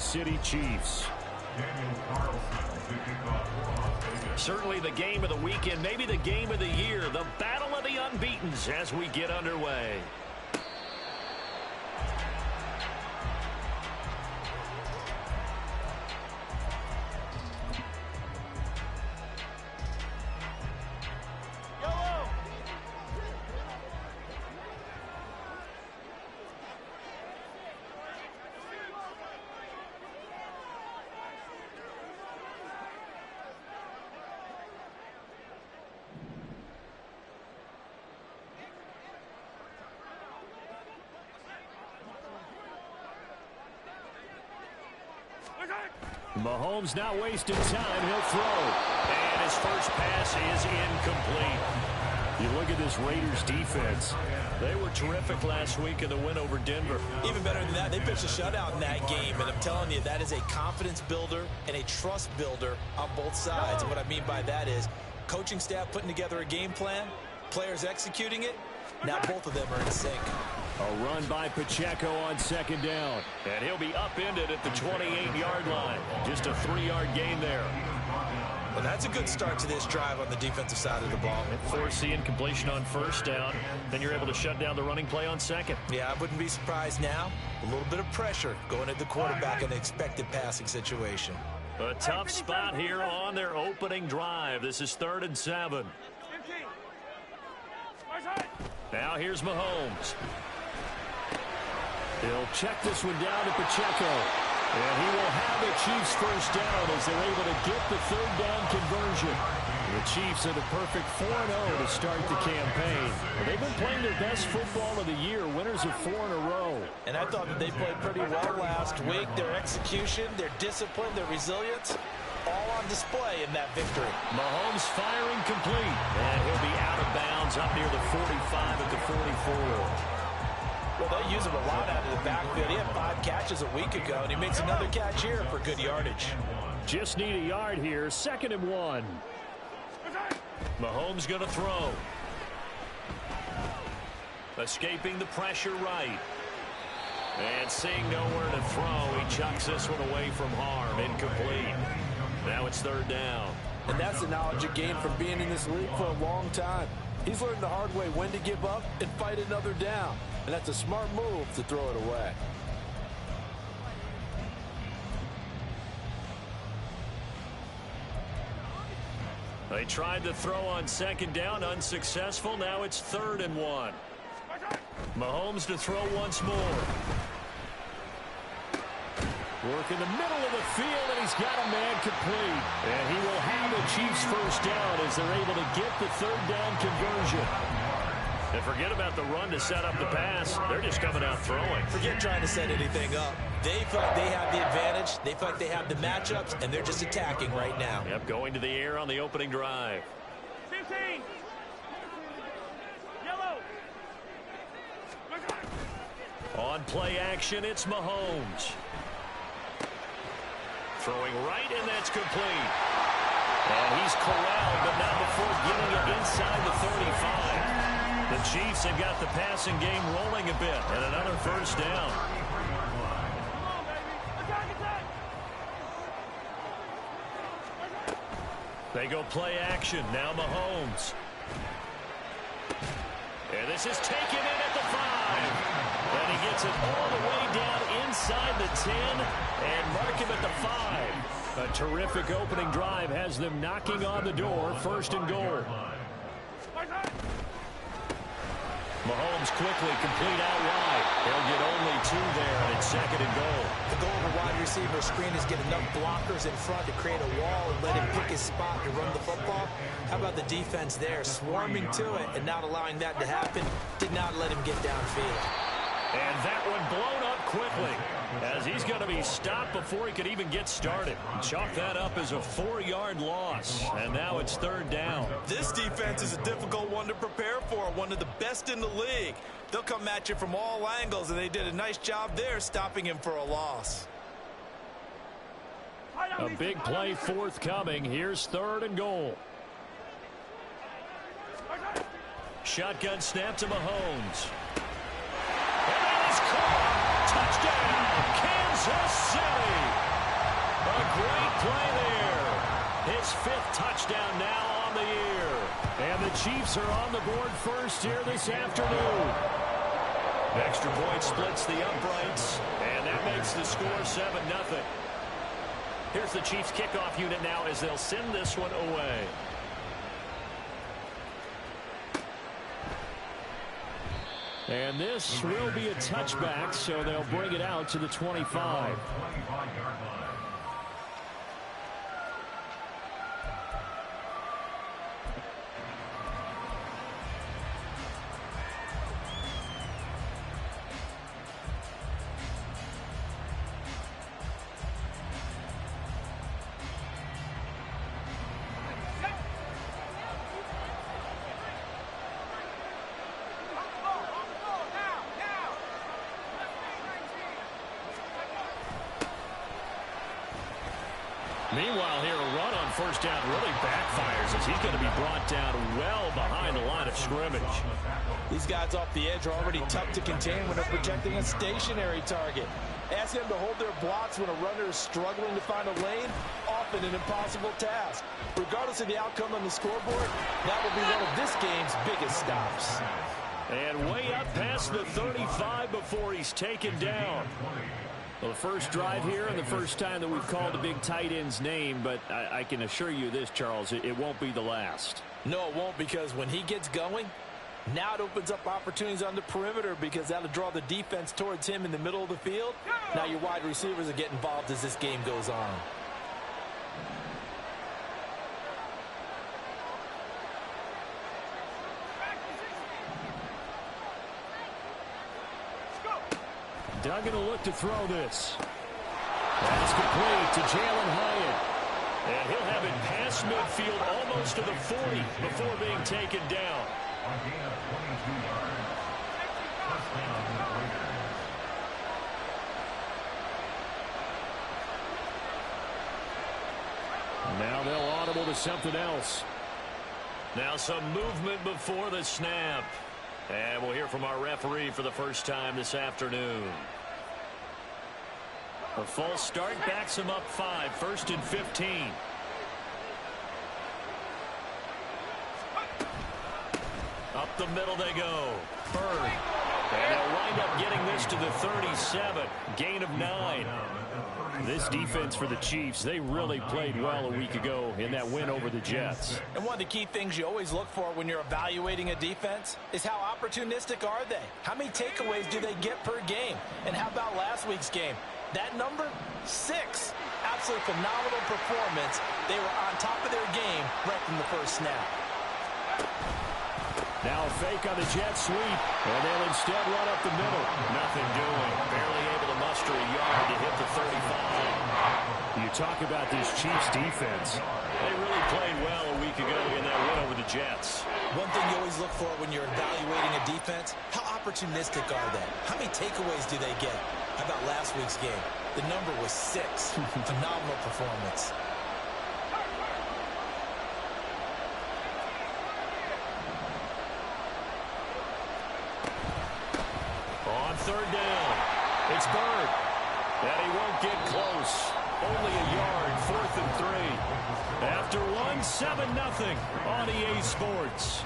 City Chiefs. Certainly the game of the weekend, maybe the game of the year, the battle of the unbeatens as we get underway. Mahomes not wasting time. He'll throw. And his first pass is incomplete. You look at this Raiders defense. They were terrific last week in the win over Denver. Even better than that, they pitched a shutout in that game. And I'm telling you, that is a confidence builder and a trust builder on both sides. And what I mean by that is coaching staff putting together a game plan, players executing it. Now both of them are in sync. A run by Pacheco on second down. And he'll be upended at the 28-yard line. Just a 3-yard gain there. Well, that's a good start to this drive on the defensive side of the ball. Force the incompletion on first down. Then you're able to shut down the running play on second. Yeah, I wouldn't be surprised now. A little bit of pressure going at the quarterback in the expected passing situation. A tough spot here on their opening drive. This is 3rd and 7. Now here's Mahomes. He'll check this one down to Pacheco. And he will have the Chiefs first down as they're able to get the 3rd down conversion. The Chiefs are the perfect 4-0 to start the campaign. They've been playing their best football of the year, winners of 4 in a row. And I thought that they played pretty well last week. Their execution, their discipline, their resilience, all on display in that victory. Mahomes firing complete. And he'll be out of bounds up near the 45 at the 44. Well, they use him a lot out of the backfield. He had 5 catches a week ago, and he makes another catch here for good yardage. Just need a yard here. 2nd and 1. Mahomes going to throw. Escaping the pressure right. And seeing nowhere to throw, he chucks this one away from harm. Incomplete. Now it's 3rd down. And that's the knowledge he gained from being in this league for a long time. He's learned the hard way when to give up and fight another down. And that's a smart move to throw it away. They tried to throw on 2nd down, unsuccessful. Now it's 3rd and 1. Mahomes to throw once more. Work in the middle of the field, and he's got a man complete. And he will have the Chiefs first down as they're able to get the 3rd down conversion. And forget about the run to set up the pass. They're just coming out throwing. Forget trying to set anything up. They feel like they have the advantage. They feel like they have the matchups, and they're just attacking right now. Yep, going to the air on the opening drive. 15. Yellow. On play action, it's Mahomes. Throwing right, and that's complete. And he's corralled, but not before getting it inside the 35. The Chiefs have got the passing game rolling a bit, and another first down. They go play action. Now Mahomes. And this is taken in at the 5. And he gets it all the way down inside the 10 and mark him at the 5. A terrific opening drive has them knocking on the door. 1st and goal. Mahomes quickly complete out wide. They'll get only 2 there, and it's 2nd and goal. The goal of a wide receiver screen is get enough blockers in front to create a wall and let him pick his spot to run the football. How about the defense there, swarming to it and not allowing that to happen? Did not let him get downfield. And that one blown up quickly as he's going to be stopped before he could even get started. Chalk that up as a 4-yard loss, and now it's 3rd down. This defense is a difficult one to prepare for, one of the best in the league. They'll come at you from all angles, and they did a nice job there stopping him for a loss. A big play forthcoming. Here's 3rd and goal. Shotgun snap to Mahomes. And that is caught. Touchdown, Kansas City. His 5th touchdown now on the year. And the Chiefs are on the board first here this afternoon. Extra point splits the uprights, and that makes the score 7-0. Here's the Chiefs kickoff unit now as they'll send this one away. And this will be a touchback, so they'll bring it out to the 25. Meanwhile, here a run on first down really backfires as he's going to be brought down well behind the line of scrimmage. These guys off the edge are already tough to contain when they're protecting a stationary target. Ask them to hold their blocks when a runner is struggling to find a lane, often an impossible task. Regardless of the outcome on the scoreboard, that will be one of this game's biggest stops. And way up past the 35 before he's taken down. Well, the first drive here and the first time that we've called a big tight end's name, but I can assure you this, Charles, it won't be the last. No, it won't, because when he gets going, now it opens up opportunities on the perimeter because that'll draw the defense towards him in the middle of the field. Now your wide receivers will get involved as this game goes on. Duggan will look to throw this. That's complete to Jalen Hyatt. And he'll have it past midfield almost to the 40 before being taken down. Now they'll audible to something else. Now some movement before the snap. And we'll hear from our referee for the first time this afternoon. A false start backs him up 5, 1st and 15. Up the middle they go. Bird. And they'll wind up getting this to the 37. Gain of 9. This defense for the Chiefs, they really played well a week ago in that win over the Jets. And one of the key things you always look for when you're evaluating a defense is how opportunistic are they? How many takeaways do they get per game? And how about last week's game? That number, 6. Absolutely phenomenal performance. They were on top of their game right from the first snap. Now a fake on the jet sweep, and they'll instead run up the middle. Nothing doing. Barely able to muster a yard to hit the 35. You talk about this Chiefs defense. They really played well a week ago in that win over the Jets. One thing you always look for when you're evaluating a defense, how opportunistic are they? How many takeaways do they get? How about last week's game? The number was 6. Phenomenal performance. On third down, it's Bird. And he won't get close. Only a yard, 4th and 3. After one, 7-0 on EA Sports.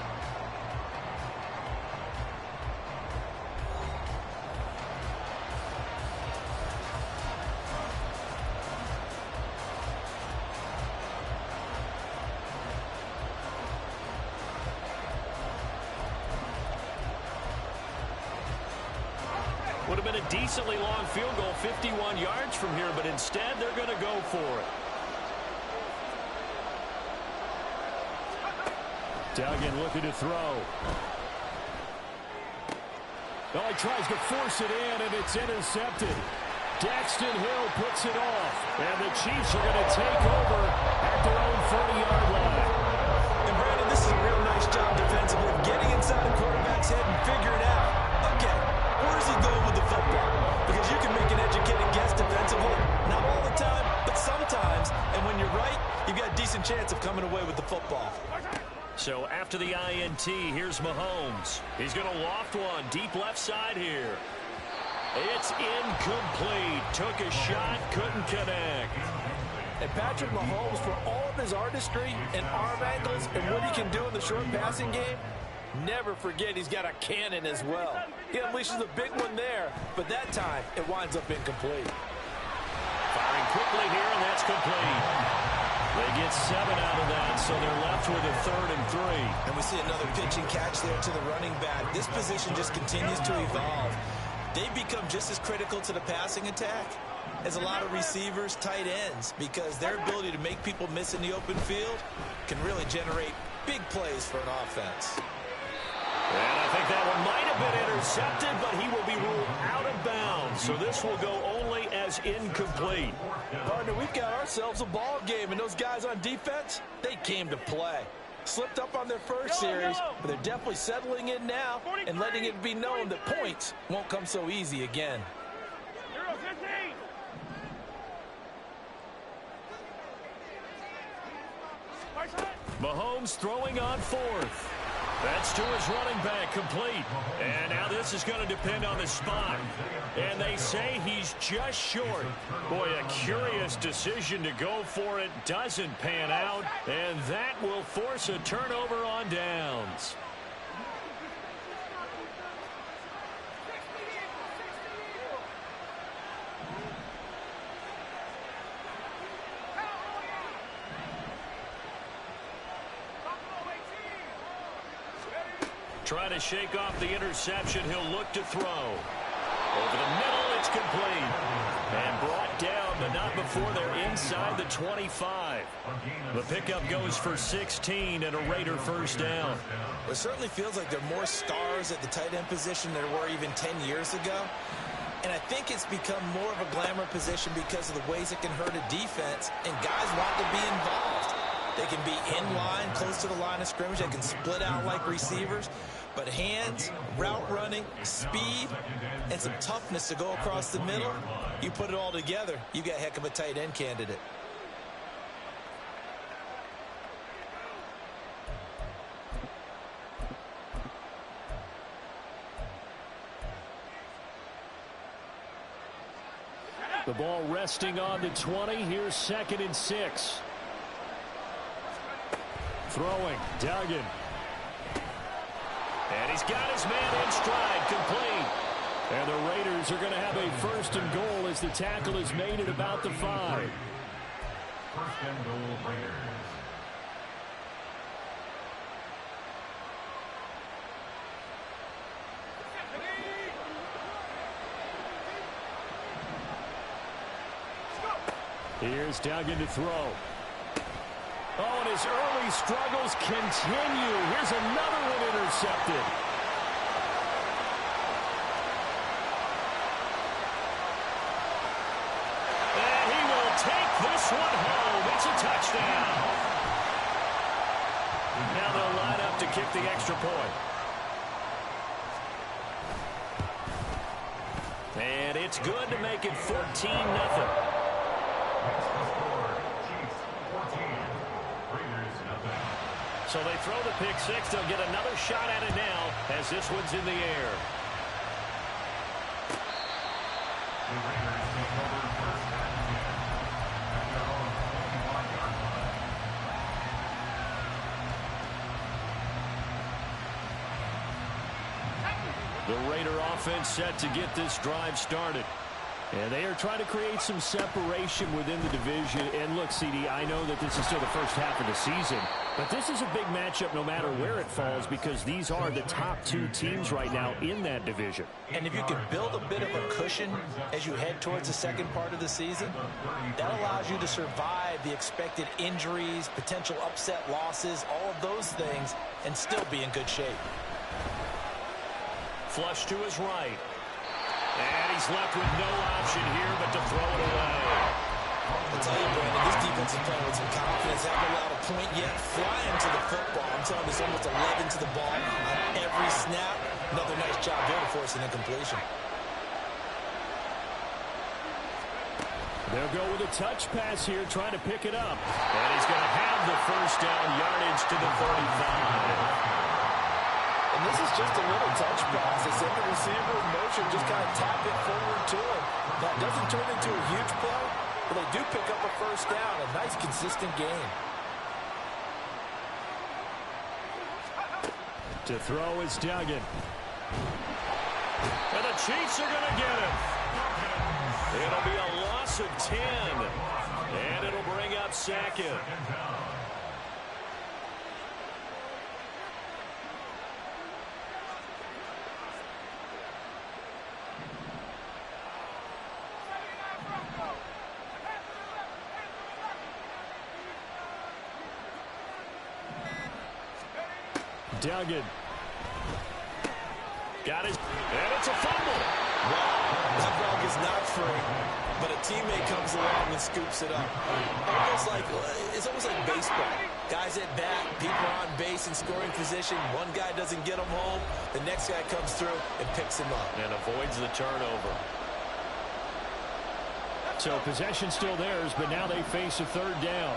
Would have been a decently long field goal, 51 yards from here, but instead they're going to go for it. Duggan looking to throw. Well, he tries to force it in, and it's intercepted. Daxton Hill puts it off, and the Chiefs are going to take over at their own 40-yard line. And Brandon, this is a real nice job defensively, getting inside the quarterback's head and figuring out, okay, where's he going with the football? Because you can make an educated guess defensively. Not all the time, but sometimes. And when you're right, you've got a decent chance of coming away with the football. So after the INT, here's Mahomes. He's going to loft one deep left side here. It's incomplete. Took a shot, couldn't connect. And Patrick Mahomes, for all of his artistry and arm angles and what he can do in the short passing game, never forget he's got a cannon as well. He unleashes a big one there, but that time it winds up incomplete. Firing quickly here, and that's complete. They get 7 out of that, so they're left with a 3rd and 3. And we see another pitch and catch there to the running back. This position just continues to evolve. They become just as critical to the passing attack as a lot of receivers, tight ends, because their ability to make people miss in the open field can really generate big plays for an offense. And I think that one might have been intercepted, but he will be ruled out of bounds. So this will go only as incomplete. Partner, we've got ourselves a ball game, and those guys on defense, they came to play. Slipped up on their first series, but they're definitely settling in now and letting it be known that points won't come so easy again. Mahomes throwing on 4th. That's to his running back, complete. And now this is going to depend on the spot. And they say he's just short. Boy, a curious decision to go for it. Doesn't pan out. And that will force a turnover on downs. Trying to shake off the interception. He'll look to throw. Over the middle, it's complete. And brought down, but not before they're inside the 25. The pickup goes for 16 and a Raider first down. It certainly feels like there are more stars at the tight end position than there were even 10 years ago. And I think it's become more of a glamour position because of the ways it can hurt a defense, and guys want to be involved. They can be in line, close to the line of scrimmage. They can split out like receivers. But hands, route running, speed, and some toughness to go across the middle, you put it all together, you got a heck of a tight end candidate. The ball resting on the 20. Here's 2nd and 6. Throwing, Duggan. And he's got his man in stride, complete. And the Raiders are going to have a 1st and goal as the tackle is made at about the 5. 1st and goal, Raiders. Here's Duggan to throw. Oh, and his early struggles continue. Here's another one intercepted. And he will take this one home. It's a touchdown. Now they'll line up to kick the extra point. And it's good to make it 14-0. So they throw the pick 6. They'll get another shot at it now as this one's in the air. The Raider offense set to get this drive started. And they are trying to create some separation within the division. And look, CD, I know that this is still the first half of the season, but this is a big matchup no matter where it falls because these are the top 2 teams right now in that division. And if you can build a bit of a cushion as you head towards the second part of the season, that allows you to survive the expected injuries, potential upset losses, all of those things, and still be in good shape. Flush to his right. And he's left with no option here but to throw it away. I'll tell you, Brandon, this defense is playing with some confidence. Haven't allowed a point yet. Flying to the football. I'm telling you, it's almost 11 to the ball on every snap. Another nice job there to force an incompletion. They'll go with a touch pass here, trying to pick it up. And he's going to have the first down, yardage to the 35. And this is just a little touch pass. They send the receiver in motion, just kind of tap it forward to him. That doesn't turn into a huge play, but Well, they do pick up a first down. A nice, consistent game. To throw is Duggan. And the Chiefs are going to get him. It'll be a loss of 10. And it'll bring up second. Duggan. Got his, and it's a fumble. Wow, that ball is not free, but a teammate comes along and scoops it up. It's almost like baseball. Guys at bat, people are on base in scoring position. One guy doesn't get him home, the next guy comes through and picks him up. And avoids the turnover. So possession still theirs, but now they face a third down.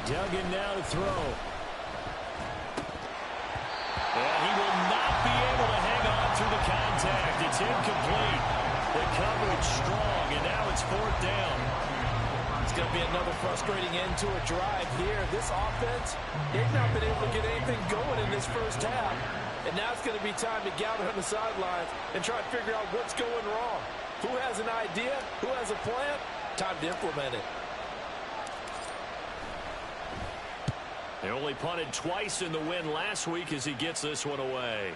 Duggan now to throw. And he will not be able to hang on through the contact. It's incomplete. The coverage strong, and now it's fourth down. It's going to be another frustrating end to a drive here. This offense, they've not been able to get anything going in this first half. And now it's going to be time to gather on the sidelines and try to figure out what's going wrong. Who has an idea? Who has a plan? Time to implement it. They only punted twice in the win last week as he gets this one away.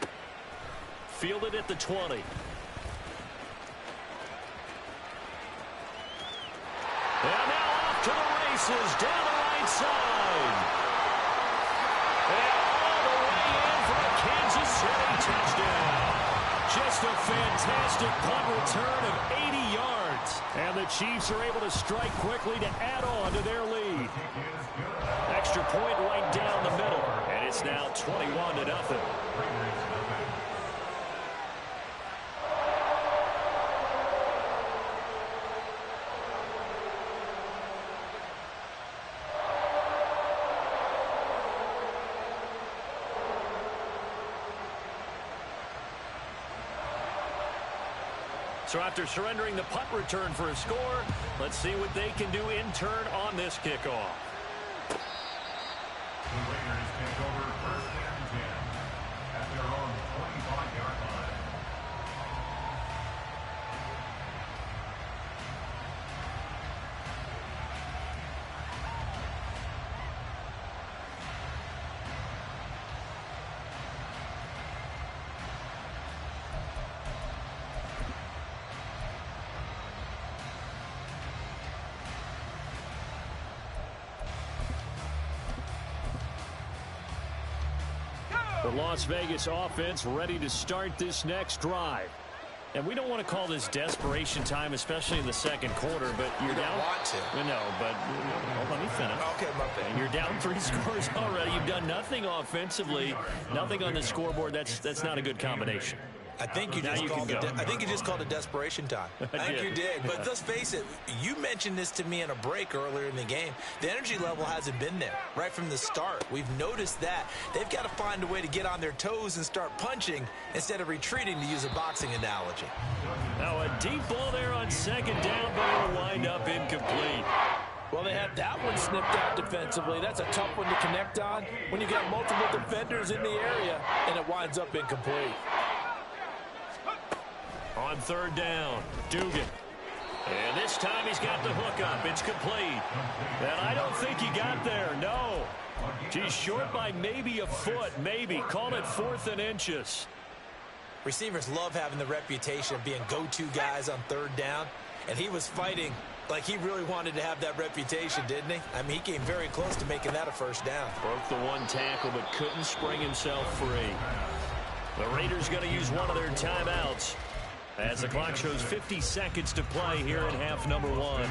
Fielded at the 20. And now off to the races down the right side. And all the way in for a Kansas City touchdown. Just a fantastic punt return of 80 yards. And the Chiefs are able to strike quickly to add on to their lead. Extra point right down the middle, and it's now 21-0. So after surrendering the punt return for a score, let's see what they can do in turn on this kickoff. The Raiders take over first and 10 at their own 25-yard line. The Las Vegas offense ready to start this next drive. And we don't want to call this desperation time, especially in the second quarter, but you're down. Want to. No, but let me finish. Okay, my bad. And you're down 3 scores already. You've done nothing offensively, nothing on the scoreboard. That's not a good combination. I think you just called it desperation time. I think you did. But let's face it, you mentioned this to me in a break earlier in the game. The energy level hasn't been there right from the start. We've noticed that. They've got to find a way to get on their toes and start punching instead of retreating, to use a boxing analogy. Now a deep ball there on second down, but it'll wind up incomplete. Well, they had that one snipped out defensively. That's a tough one to connect on when you got multiple defenders in the area, and it winds up incomplete. On third down, Dugan. And this time he's got the hook up. It's complete. And I don't think he got there. No. He's short by maybe a foot, maybe. Call it 4th and inches. Receivers love having the reputation of being go-to guys on third down, and he was fighting like he really wanted to have that reputation, didn't he? I mean, he came very close to making that a first down. Broke the one tackle, but couldn't spring himself free. The Raiders going to use one of their timeouts as the clock shows 50 seconds to play here in half number 1.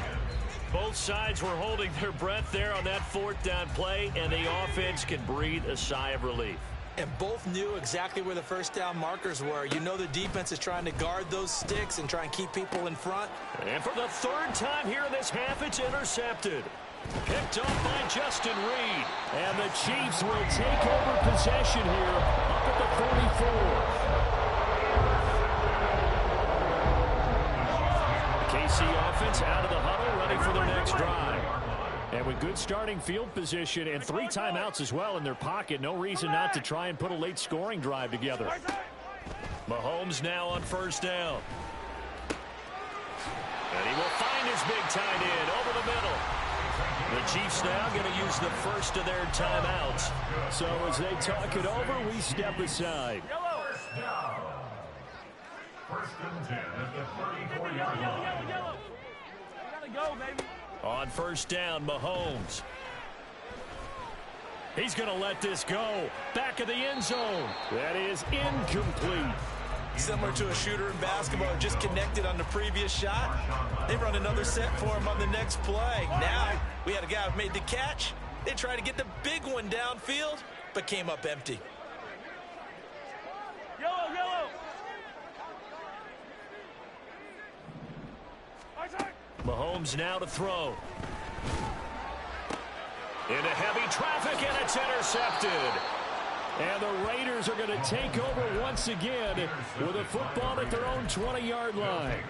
Both sides were holding their breath there on that 4th down play, and the offense can breathe a sigh of relief. And both knew exactly where the first down markers were. You know the defense is trying to guard those sticks and try and keep people in front. And for the 3rd time here in this half, it's intercepted. Picked off by Justin Reed. And the Chiefs will take over possession here up at the 44. The KC offense out of the huddle, ready for their next drive. And with good starting field position and 3 timeouts as well in their pocket, no reason not to try and put a late scoring drive together. Mahomes now on first down. And he will find his big tight end over the middle. The Chiefs now going to use the first of their timeouts. So as they talk it over, we step aside. First and 10 at the 34-yard line. Gotta go, baby. On first down, Mahomes. He's going to let this go. Back of the end zone. That is incomplete. Similar to a shooter in basketball, just connected on the previous shot. They run another set for him on the next play. Now, we had a guy who made the catch. They tried to get the big one downfield, but came up empty. Yellow. Mahomes now to throw. Into heavy traffic, and it's intercepted. And the Raiders are going to take over once again with a football at their own 20-yard line.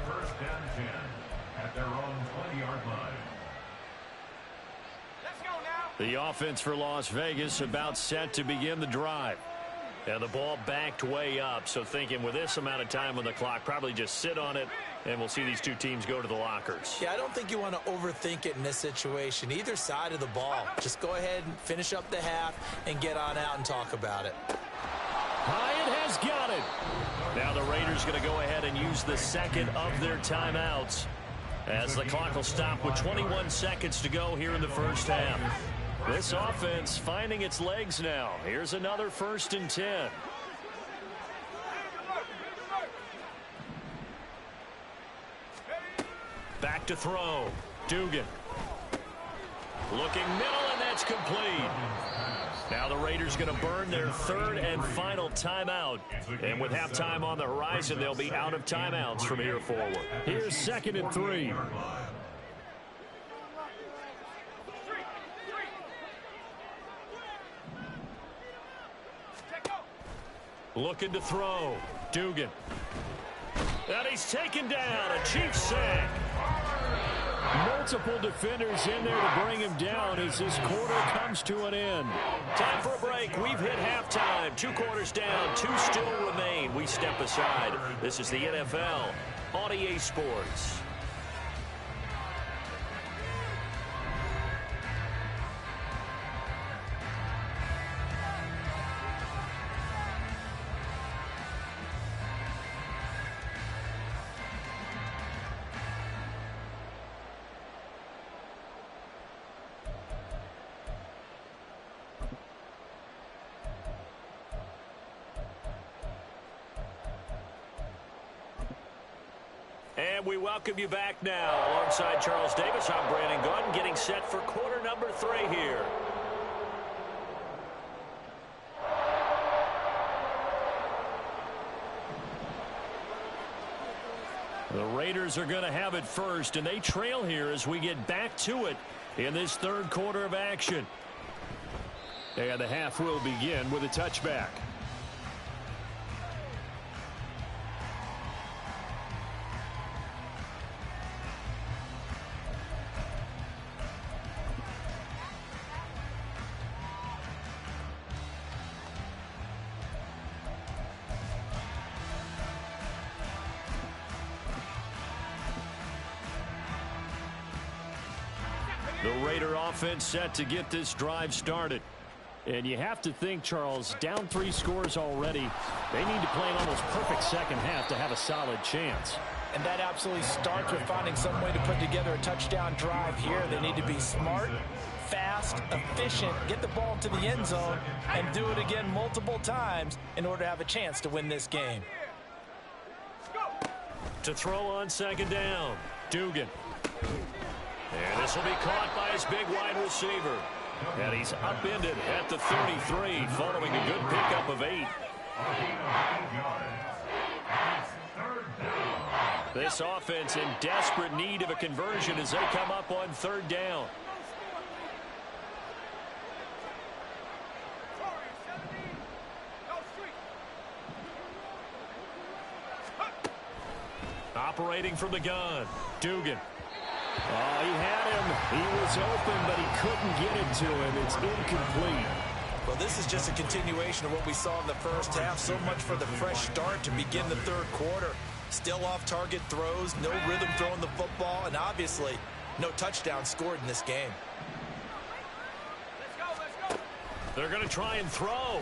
First and 10 at their own 20-yard line. Let's go now. The offense for Las Vegas about set to begin the drive. And the ball backed way up, so thinking with this amount of time on the clock, probably just sit on it, and we'll see these two teams go to the lockers. Yeah, I don't think you want to overthink it in this situation. Either side of the ball. Just go ahead and finish up the half and get on out and talk about it. Hyatt has got it. Now the Raiders going to go ahead and use the second of their timeouts as the clock will stop with 21 seconds to go here in the first half. This offense finding its legs now. Here's another first and 10. Back to throw. Dugan. Looking middle, and that's complete. Now the Raiders going to burn their third and final timeout. And with halftime on the horizon, they'll be out of timeouts from here forward. Here's 2nd and 3. Looking to throw. Dugan. And he's taken down. A Chiefs sack. Multiple defenders in there to bring him down as this quarter comes to an end. Time for a break. We've hit halftime. 2 quarters down. 2 still remain. We step aside. This is the NFL on EA Sports. And we welcome you back now. Alongside Charles Davis, I'm Brandon Gordon, getting set for quarter number 3 here. The Raiders are going to have it first, and they trail here as we get back to it in this third quarter of action. And the half will begin with a touchback. The Raider offense set to get this drive started. And you have to think, Charles, down 3 scores already. They need to play an almost perfect second half to have a solid chance. And that absolutely starts with finding some way to put together a touchdown drive here. They need to be smart, fast, efficient, get the ball to the end zone, and do it again multiple times in order to have a chance to win this game. To throw on second down, Dugan. And this will be caught by his big wide receiver. And he's upended at the 33 following a good pickup of 8. This offense in desperate need of a conversion as they come up on third down. Operating from the gun, Dugan. Oh, he had him. He was open, but he couldn't get it to him. It's incomplete. Well, this is just a continuation of what we saw in the first half. So much for the fresh start to begin the third quarter. Still off-target throws, no rhythm throwing the football, and obviously no touchdown scored in this game. They're going to try and throw.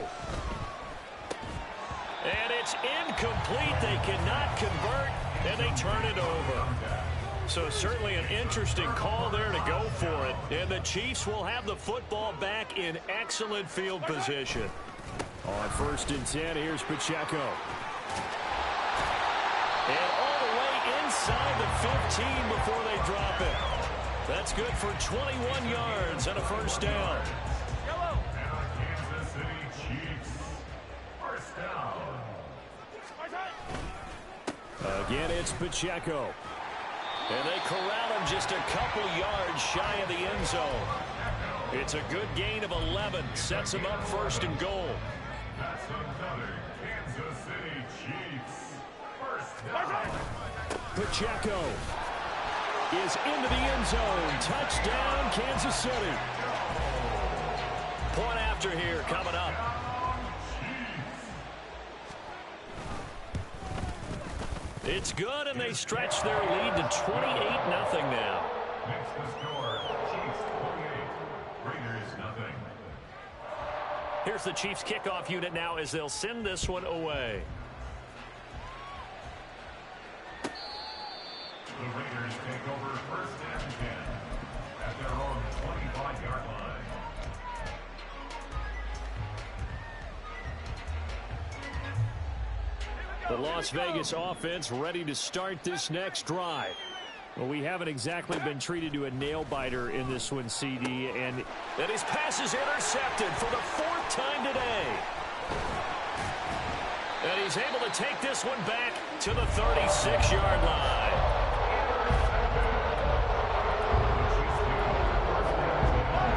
And it's incomplete. They cannot convert, and they turn it over. So certainly an interesting call there to go for it. And the Chiefs will have the football back in excellent field position. On 1st and 10, here's Pacheco. And all the way inside the 15 before they drop it. That's good for 21 yards and a first down. Kansas City Chiefs. First down. Again, it's Pacheco. And they corral him just a couple yards shy of the end zone. It's a good gain of 11. Sets him up 1st and goal. That's another Kansas City Chiefs. First down. Pacheco is into the end zone. Touchdown, Kansas City. Point after here coming up. It's good, and they stretch their lead to 28-0 now. Next to score, Chiefs 28, Raiders nothing. Here's the Chiefs kickoff unit now as they'll send this one away. The Raiders take over 1st and 10 at their own 25-yard line. The Las Vegas offense ready to start this next drive. Well, we haven't exactly been treated to a nail-biter in this one, CD, and his pass is intercepted for the 4th time today. And he's able to take this one back to the 36-yard line.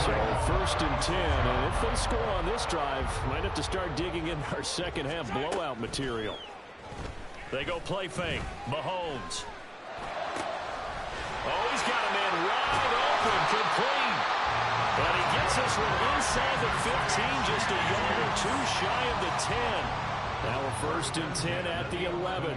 So 1st and 10, and if they score on this drive, might have to start digging in our second half blowout material. They go play fake. Mahomes. Oh, he's got a man wide open, complete. But he gets this one inside the 15, just a yard or two shy of the 10. Now a 1st and 10 at the 11.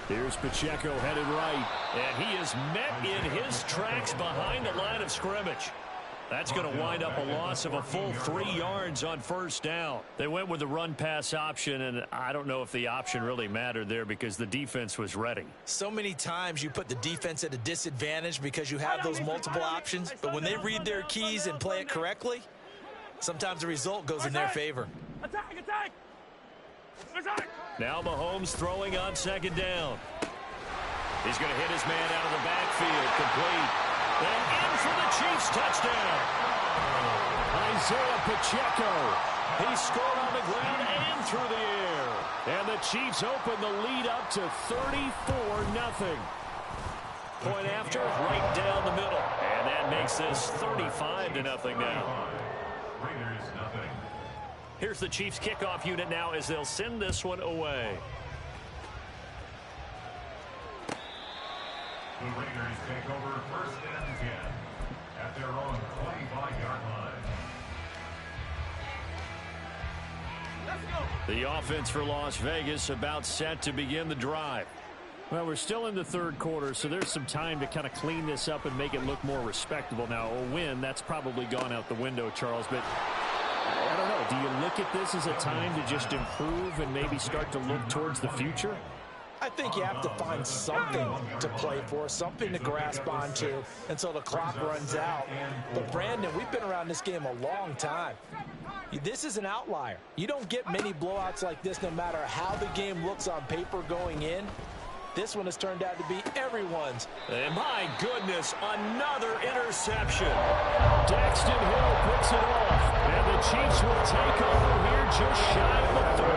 Here's Pacheco headed right. And he is met in his tracks behind the line of scrimmage. That's going to wind up a loss of a full 3 yards on 1st down. They went with the run-pass option, and I don't know if the option really mattered there because the defense was ready. So many times you put the defense at a disadvantage because you have those multiple options, but when they read their keys and play it correctly, sometimes the result goes in their favor. Attack! Now Mahomes throwing on 2nd down. He's going to hit his man out of the backfield, complete. And in for the Chiefs touchdown. Isaiah Pacheco. He scored on the ground and through the air. And the Chiefs open the lead up to 34-0. Point after, right down the middle. And that makes this 35-0 now. Raiders nothing. Here's the Chiefs kickoff unit now as they'll send this one away. The Raiders take over 1st and 10 at their own 25-yard line. The offense for Las Vegas about set to begin the drive. Well, we're still in the 3rd quarter, so there's some time to kind of clean this up and make it look more respectable. Now, a win, that's probably gone out the window, Charles, but I don't know. Do you look at this as a time to just improve and maybe start to look towards the future? I think you have to find something to play for, something to grasp onto until the clock runs out. But, Brandon, we've been around this game a long time. This is an outlier. You don't get many blowouts like this no matter how the game looks on paper going in. This one has turned out to be everyone's. And my goodness, another interception. Daxton Hill picks it off. And the Chiefs will take over here just shy of the 30.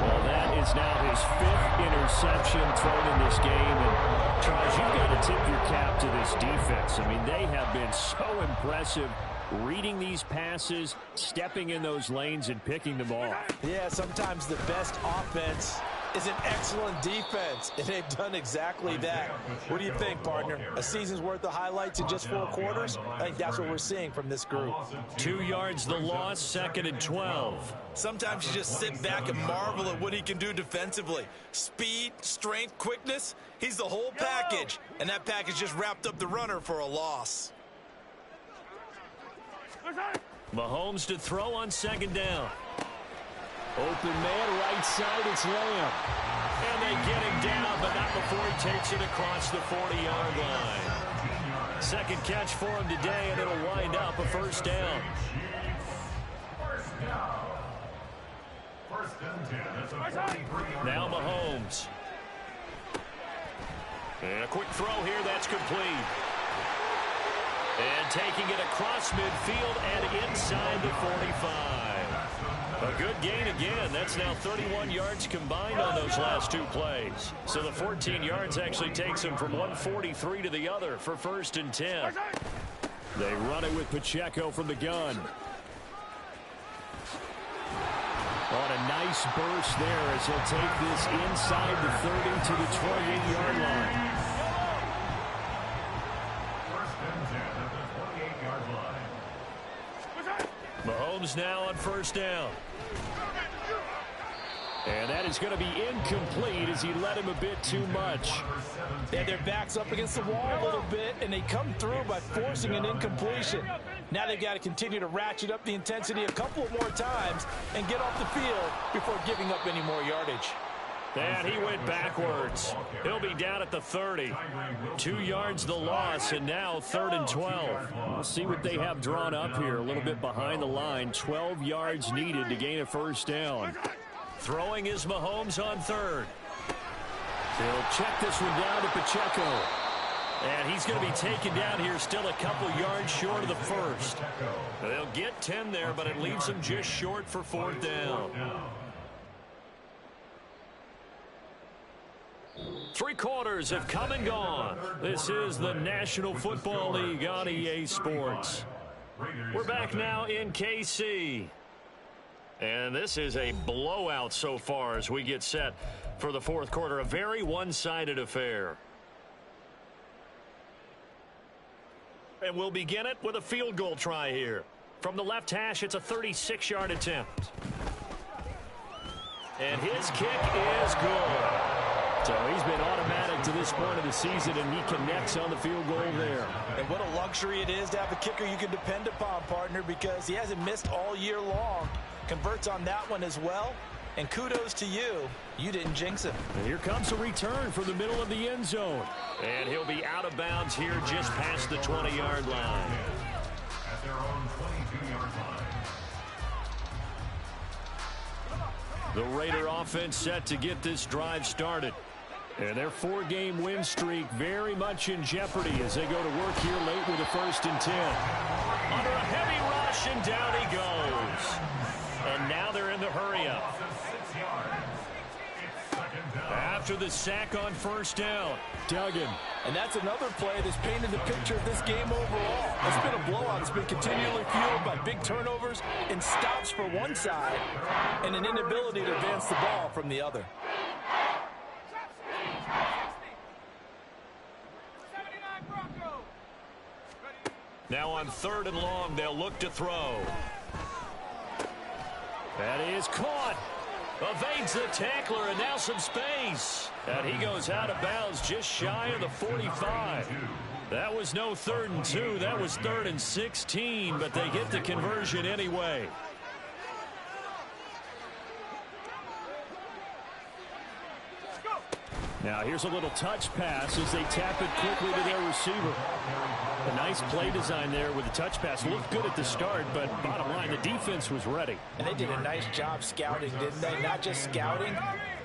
Well, that is now his 5th interception thrown in this game. And, Charles, you've got to tip your cap to this defense. I mean, they have been so impressive reading these passes, stepping in those lanes, and picking them off. Yeah, sometimes the best offense is an excellent defense, and they've done exactly that. What do you think, partner? A season's worth of highlights in just 4 quarters? I think that's what we're seeing from this group. 2 yards the loss, 2nd and 12. Sometimes you just sit back and marvel at what he can do defensively. Speed, strength, quickness, he's the whole package. And that package just wrapped up the runner for a loss. Mahomes to throw on 2nd down. Open man, right side, it's Lamb. And they get him down, but not before he takes it across the 40-yard line. 2nd catch for him today, and it'll wind up a 1st down. Now Mahomes. And a quick throw here, that's complete. And taking it across midfield and inside the 45. A good gain again. That's now 31 yards combined on those last 2 plays. So the 14 yards actually takes him from 143 to the other for 1st and 10. They run it with Pacheco from the gun. On a nice burst there as he'll take this inside the 30 to the 28-yard line. Mahomes now on 1st down. And that is going to be incomplete as he led him a bit too much. They had their backs up against the wall a little bit, and they come through by forcing an incompletion. Now they've got to continue to ratchet up the intensity a couple of more times and get off the field before giving up any more yardage. And he went backwards. He'll be down at the 30. 2 yards the loss, and now 3rd and 12. We'll see what they have drawn up here. A little bit behind the line. 12 yards needed to gain a 1st down. Throwing is Mahomes on 3rd. He'll check this one down to Pacheco. And he's going to be taken down here still a couple yards short of the 1st. They'll get 10 there, but it leaves him just short for 4th down. 3 quarters have come and gone. This is the National Football League on EA Sports. We're back now in KC. And this is a blowout so far as we get set for the 4th quarter. A very one-sided affair. And we'll begin it with a field goal try here. From the left hash, it's a 36-yard attempt. And his kick is good. So he's been automatic to this point of the season, and he connects on the field goal there. And what a luxury it is to have a kicker you can depend upon, partner, because he hasn't missed all year long. Converts on that one as well. And kudos to you. You didn't jinx him. And here comes a return from the middle of the end zone. And he'll be out of bounds here just past the 20-yard line. At their own 22-yard line. The Raider offense set to get this drive started. And their 4-game win streak very much in jeopardy as they go to work here late with a 1st and 10. Under a heavy rush, and down he goes. And now they're in the hurry-up. After the sack on 1st down, Duggan. And that's another play that's painted the picture of this game overall. It's been a blowout. It's been continually fueled by big turnovers and stops for one side and an inability to advance the ball from the other. Now on 3rd and long, they'll look to throw. That is caught. Evades the tackler, and now some space. And he goes out of bounds just shy of the 45. That was no 3rd and 2. That was 3rd and 16, but they get the conversion anyway. Now here's a little touch pass as they tap it quickly to their receiver. A nice play design there with the touch pass. Looked good at the start, but bottom line, the defense was ready. And they did a nice job scouting, didn't they? Not just scouting,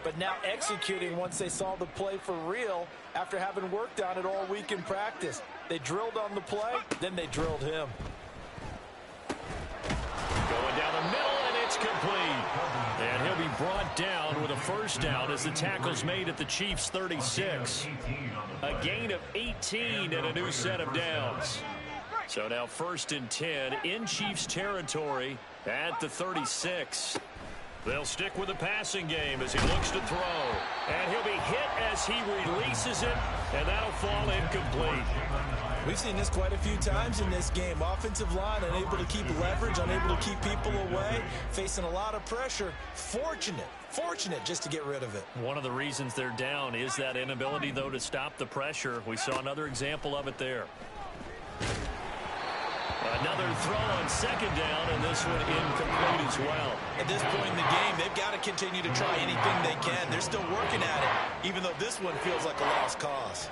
but now executing once they saw the play for real after having worked on it all week in practice. They drilled on the play, then they drilled him. Going down the middle, and it's complete. And he'll be brought down with a 1st down as the tackle's made at the Chiefs' 36. A gain of 18 and a new set of downs. So now 1st and 10 in Chiefs territory at the 36. They'll stick with the passing game as he looks to throw. And he'll be hit as he releases it, and that'll fall incomplete. We've seen this quite a few times in this game. Offensive line unable to keep leverage, unable to keep people away, facing a lot of pressure. Fortunate just to get rid of it. One of the reasons they're down is that inability, though, to stop the pressure. We saw another example of it there. Another throw on 2nd down, and this one incomplete as well. At this point in the game, they've got to continue to try anything they can. They're still working at it, even though this one feels like a lost cause.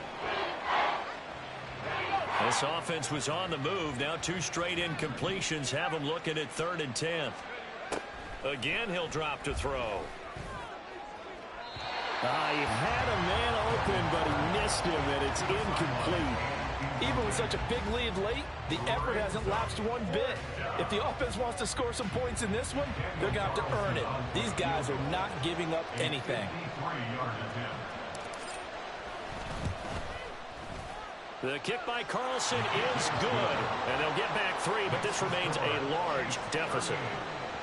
This offense was on the move. Now 2 straight incompletions have them looking at 3rd and 10. Again, he'll drop to throw. He had a man open, but he missed him, and it's incomplete. Even with such a big lead late, the effort hasn't lapsed one bit. If the offense wants to score some points in this one, they're going to have to earn it. These guys are not giving up anything. The kick by Carlson is good, and they'll get back 3, but this remains a large deficit.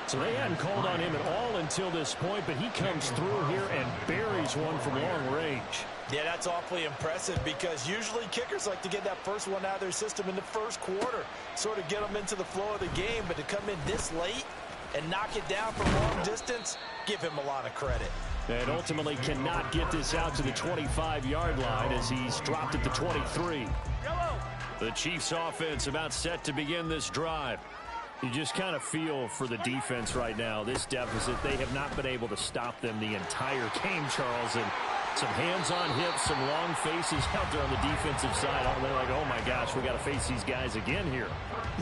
So they hadn't called on him at all until this point, but he comes through here and buries one from long range. Yeah, that's awfully impressive because usually kickers like to get that first one out of their system in the first quarter, sort of get them into the flow of the game, but to come in this late and knock it down from long distance, give him a lot of credit. And ultimately cannot get this out to the 25-yard line as he's dropped at the 23. The Chiefs offense about set to begin this drive. You just kind of feel for the defense right now. This deficit, they have not been able to stop them the entire game, Charles. And some hands on hips, some long faces out there on the defensive side. They're like, oh my gosh, we got to face these guys again here.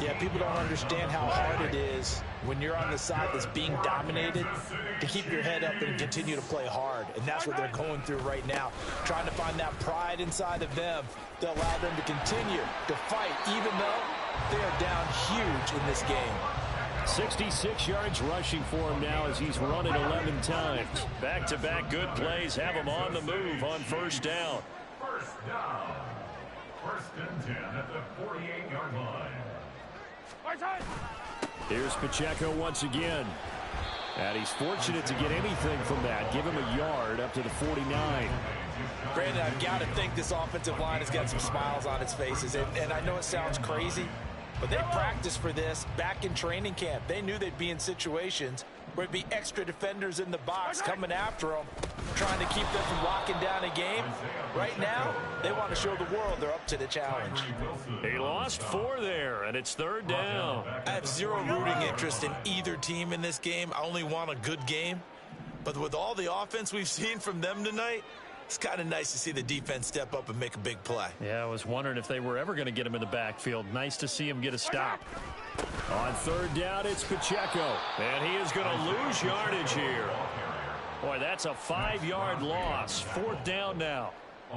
Yeah, people don't understand how hard it is when you're on the side that's being dominated to keep your head up and continue to play hard. And that's what they're going through right now, trying to find that pride inside of them to allow them to continue to fight, even though they are down huge in this game. 66 yards rushing for him now as he's run it 11 times. Back-to-back good plays have him on the move on 1st down. First down. 1st and 10 at the 48-yard line. Here's Pacheco once again. And he's fortunate to get anything from that. Give him a yard up to the 49. Brandon, I've got to think this offensive line has got some smiles on its faces. And I know it sounds crazy, but they practiced for this back in training camp. They knew they'd be in situations where it'd be extra defenders in the box coming after them, trying to keep them from locking down a game. Right now, they want to show the world they're up to the challenge. He lost 4 there, and it's 3rd down. I have zero rooting interest in either team in this game. I only want a good game. But with all the offense we've seen from them tonight, it's kind of nice to see the defense step up and make a big play. Yeah, I was wondering if they were ever going to get him in the backfield. Nice to see him get a stop. On 3rd down, it's Pacheco. And he is going to lose yardage here. Boy, that's a 5-yard loss. 4th down now.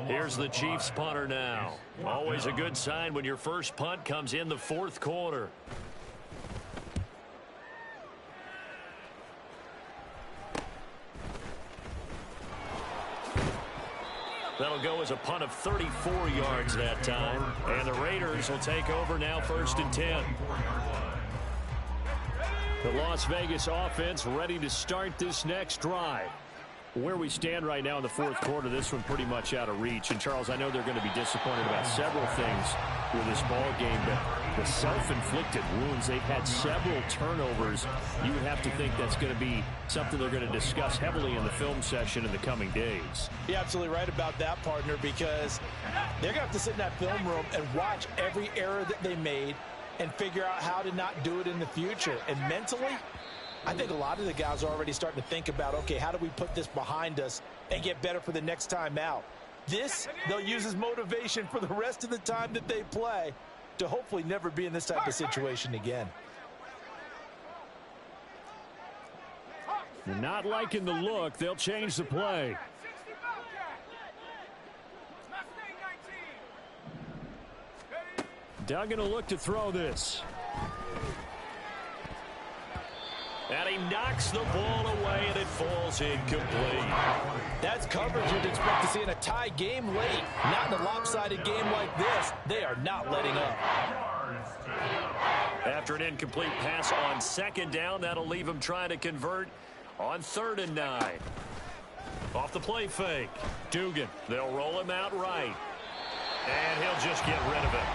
Here's the Chiefs punter now. Always a good sign when your first punt comes in the 4th quarter. That'll go as a punt of 34 yards that time. And the Raiders will take over now 1st and 10. The Las Vegas offense ready to start this next drive. Where we stand right now in the 4th quarter, this one pretty much out of reach. And, Charles, I know they're going to be disappointed about several things with this ball game, but the self-inflicted wounds, they've had several turnovers. You would have to think that's going to be something they're going to discuss heavily in the film session in the coming days. You're absolutely right about that, partner, because they're going to have to sit in that film room and watch every error that they made and figure out how to not do it in the future. And mentally, I think a lot of the guys are already starting to think about, okay, how do we put this behind us and get better for the next time out? This, they'll use as motivation for the rest of the time that they play to hopefully never be in this type of situation again. Not liking the look. They'll change the play. Doug going to look to throw this. And he knocks the ball away, and it falls incomplete. That's coverage you'd expect to see in a tie game late. Not in a lopsided game like this. They are not letting up. yards. After an incomplete pass on second down, that'll leave him trying to convert on 3rd and 9. Off the play fake. Dugan. They'll roll him out right. And he'll just get rid of it.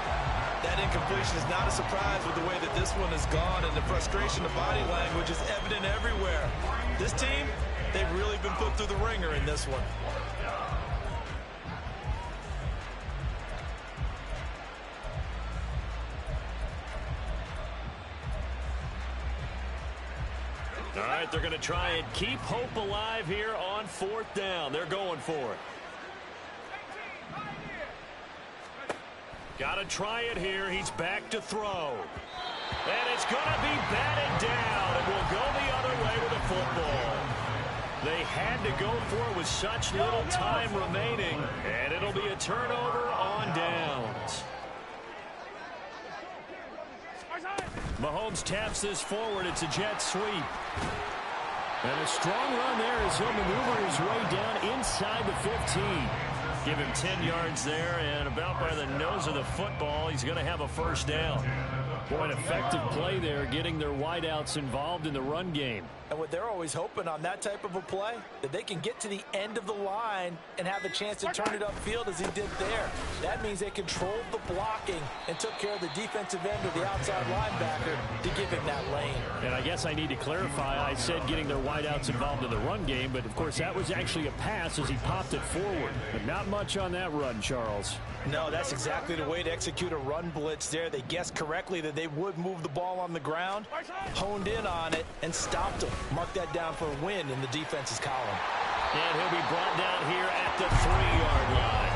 That incompletion is not a surprise with the way that this one has gone, and the frustration, the body language is evident everywhere. This team, they've really been put through the ringer in this one. All right, they're going to try and keep hope alive here on 4th down. They're going for it. Got to try it here. He's back to throw. And it's going to be batted down, and will go the other way with the football. They had to go for it with such little time remaining, and it'll be a turnover on downs. Mahomes taps this forward. It's a jet sweep. And a strong run there as he'll maneuver his way down inside the 15. Give him 10 yards there, and about by the nose of the football, he's going to have a 1st down. Boy, an effective play there, getting their wideouts involved in the run game. And what they're always hoping on that type of a play, that they can get to the end of the line and have a chance to turn it upfield as he did there. That means they controlled the blocking and took care of the defensive end or the outside linebacker to give him that lane. And I guess I need to clarify, I said getting their wideouts involved in the run game, but of course that was actually a pass as he popped it forward. But not much on that run, Charles. No, that's exactly the way to execute a run blitz there. They guessed correctly that they would move the ball on the ground, honed in on it, and stopped them. Mark that down for a win in the defense's column. And he'll be brought down here at the 3-yard line.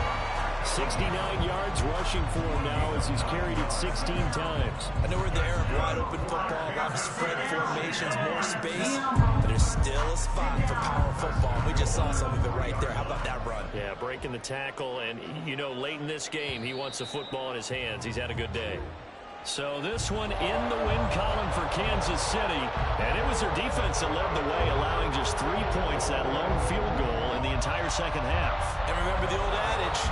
69 yards rushing for him now as he's carried it 16 times. I know we're in the era of wide-open football, a lot of spread formations, more space, but there's still a spot for power football. We just saw something right there. How about that run? Yeah, breaking the tackle, and, you know, late in this game, he wants the football in his hands. He's had a good day. So this one in the win column for Kansas City, and it was their defense that led the way, allowing just 3 points, that lone field goal in the entire second half. And remember the old adage,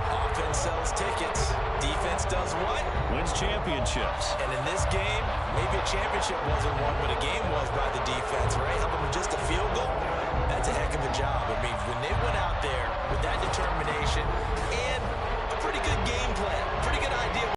offense sells tickets, defense does what? Wins championships. And in this game, maybe a championship wasn't won, but a game was by the defense, right? Helping with just a field goal, that's a heck of a job. I mean, when they went out there with that determination and a pretty good game plan, pretty good idea.